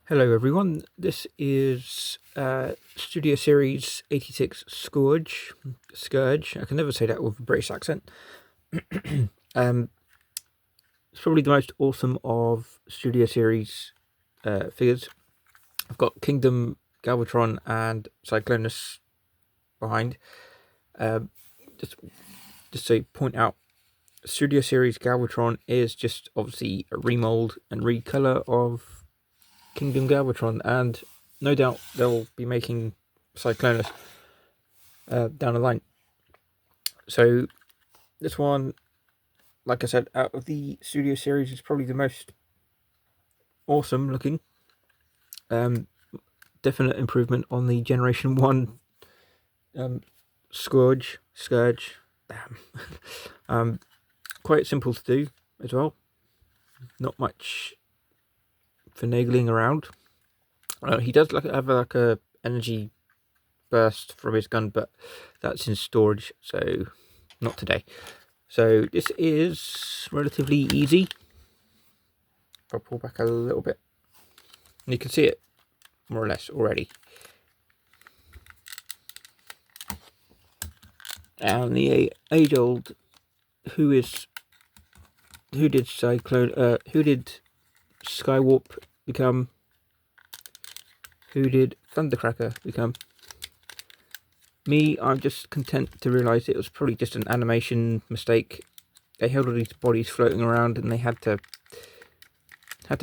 Hello everyone, this is Studio Series 86 Scourge. I can never say that with a British accent. It's probably the most awesome of Studio Series figures. I've got Kingdom, Galvatron and Cyclonus behind. Just to point out, Studio Series Galvatron is just obviously a remold and recolor of Kingdom Galvatron, and no doubt they'll be making Cyclonus down the line. So this one, like I said, out of the Studio Series, is probably the most awesome looking. Definite improvement on the Generation 1 Scourge. Damn. Quite simple to do as well. Not much finagling around. He does have like a energy burst from his gun, but that's in storage, so not today. So this is relatively easy. I'll pull back a little bit, and you can see it more or less already. And the age-old who did Skywarp become? Who did Thundercracker become? Me, I'm just content to realise it was probably just an animation mistake. They held all these bodies floating around, and they had to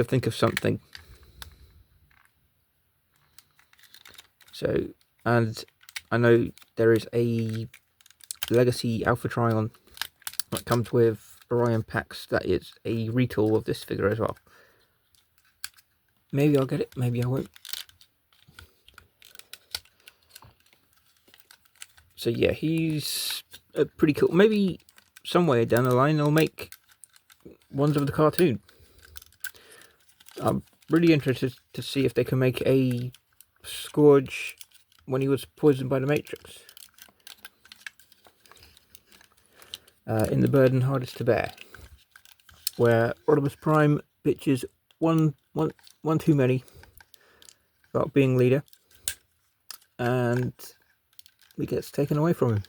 think of something. So, and I know there is a Legacy Alpha Trion that comes with Orion packs that is a retool of this figure as well. Maybe I'll get it, maybe I won't. So yeah, he's pretty cool. Maybe somewhere down the line they'll make ones of the cartoon. I'm really interested to see if they can make a Scourge when he was poisoned by the Matrix. In The Burden Hardest to Bear, where Rodimus Prime bitches one too many about being leader, and it gets taken away from him.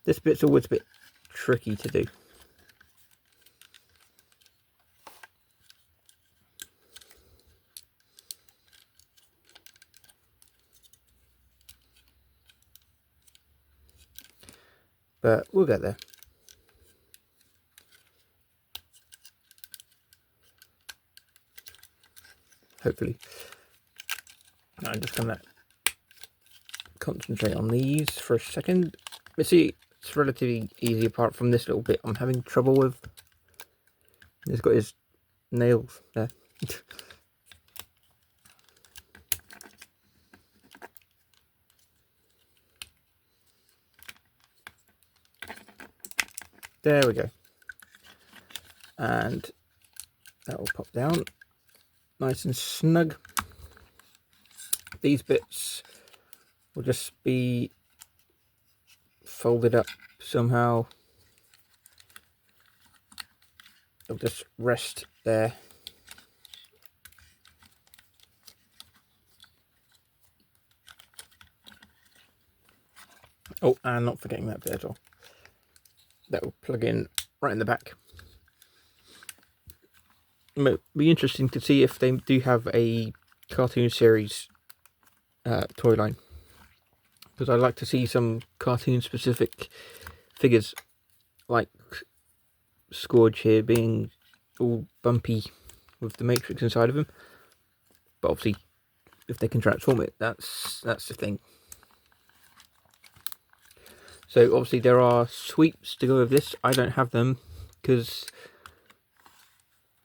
This bit's always a bit tricky to do. But we'll get there. Hopefully. I'm just going to concentrate on these for a second. You see, it's relatively easy apart from this little bit I'm having trouble with. He's got his nails there. There we go. And that will pop down nice and snug. These bits will just be folded up somehow. They'll just rest there. Oh, and not forgetting that bit as well. That will plug in right in the back. It'll be interesting to see if they do have a cartoon series toy line, because I'd like to see some cartoon specific figures, like Scourge here being all bumpy with the Matrix inside of him. But obviously, if they can transform it, that's the thing. So obviously there are sweeps to go with this. I don't have them because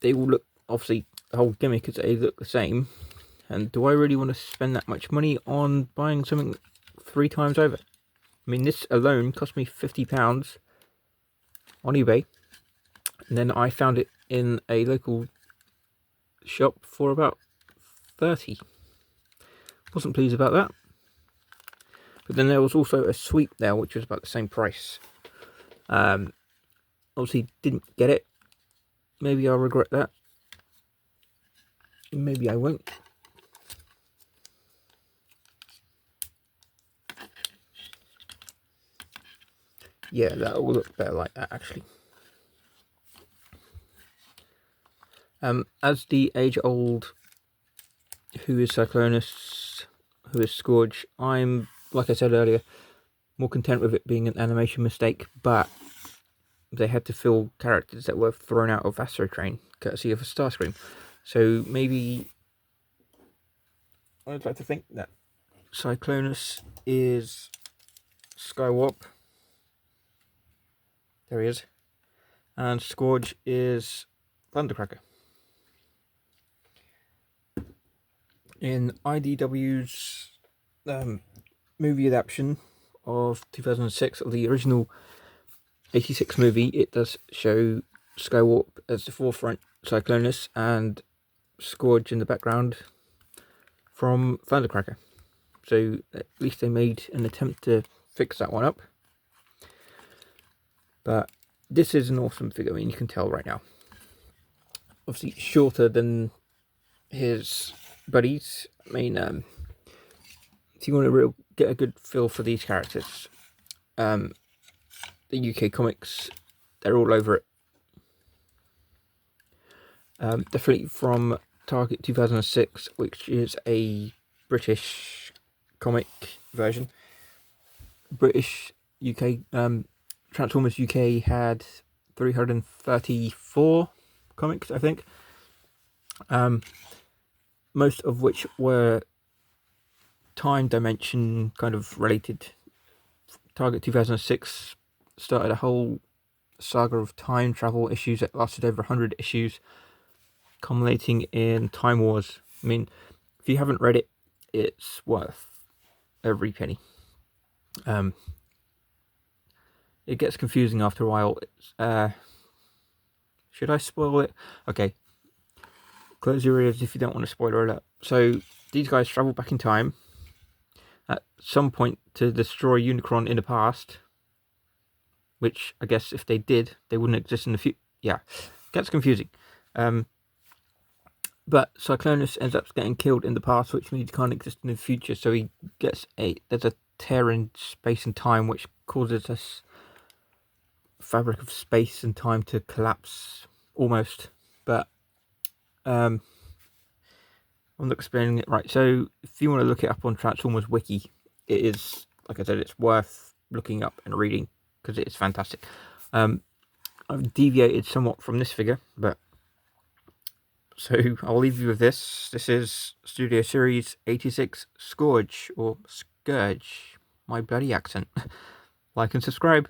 they will look, obviously the whole gimmick is they look the same. And do I really want to spend that much money on buying something 3 times over? I mean, this alone cost me £50 on eBay. And then I found it in a local shop for about 30. Wasn't pleased about that. But then there was also a sweep there, which was about the same price. Obviously didn't get it. Maybe I'll regret that. Maybe I won't. Yeah, that will look better like that, actually. As the age-old Who is Cyclonus, Who is Scourge, I'm, like I said earlier, more content with it being an animation mistake, but they had to fill characters that were thrown out of Astro Train, courtesy of a Starscream. So maybe I'd like to think that Cyclonus is Skywarp. There he is. And Scourge is Thundercracker. In IDW's movie adaptation of 2006 of the original 86 movie, it does show Skywarp as the forefront Cyclonus and Scourge in the background from Thundercracker. So at least they made an attempt to fix that one up. But this is an awesome figure. I mean, you can tell right now. Obviously shorter than his buddies. I mean, if you want to get a good feel for these characters, the UK comics, they're all over it. Definitely from Target 2006, which is a British comic version. British UK Transformers UK had 334 comics, I think. Most of which were time dimension kind of related. Target 2006 started a whole saga of time travel issues that lasted over 100 issues, culminating in Time Wars. I mean, if you haven't read it, it's worth every penny. It gets confusing after a while. Should I spoil it? Okay. Close your ears if you don't want a spoiler alert. So, these guys travel back in time at some point to destroy Unicron in the past, which I guess if they did, they wouldn't exist in the future. Yeah, gets confusing. But Cyclonus ends up getting killed in the past, which means he can't exist in the future. So he gets there's a tear in space and time, which causes this fabric of space and time to collapse almost. But I'm not explaining it right. So if you want to look it up on Transformers Wiki, it is, like I said, it's worth looking up and reading because it is fantastic. I've deviated somewhat from this figure, but so I'll leave you with this. This is Studio Series 86 Scourge, or Scourge, my bloody accent. Like and subscribe.